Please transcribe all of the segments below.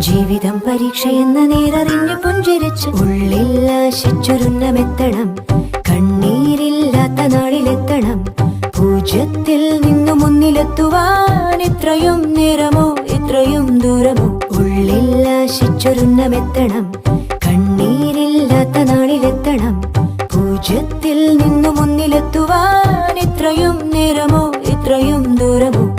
ജീവിതം പരീക്ഷയെന്ന നേരറിഞ്ഞു പുഞ്ചിരിച്ച് ഉള്ളിൽ ആശിച്ചൊരുന്നമെത്തണം. കണ്ണീരില്ലാത്ത നാളിലെത്തണം. പൂജ്യത്തിൽ നിന്നു മുന്നിലെത്തുവാൻ ഇത്രയും നേരമോ ഇത്രയും ദൂരമോ? ഉള്ളിൽ ആശിച്ചൊരുന്നമെത്തണം. കണ്ണീരില്ലാത്ത നാളിലെത്തണം. പൂജ്യത്തിൽ നിന്നു മുന്നിലെത്തുവാൻ ഇത്രയും നേരമോ ഇത്രയും ദൂരമോ?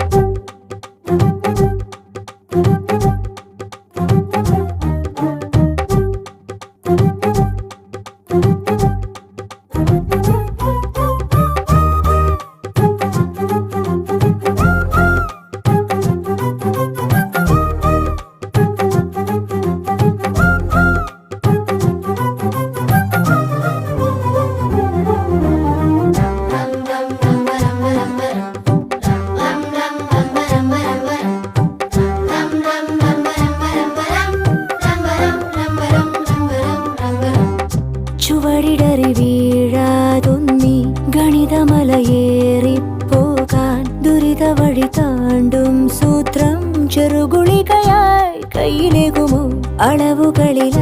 ചുവടിടറി വീഴാതൊന്നി ഗണിതമലയേറിപ്പോകാൻ ദുരിത വഴി താണ്ടും സൂത്രം ചെറുകുളികയായി കയ്യിലേകുമോ? അളവുകളിൽ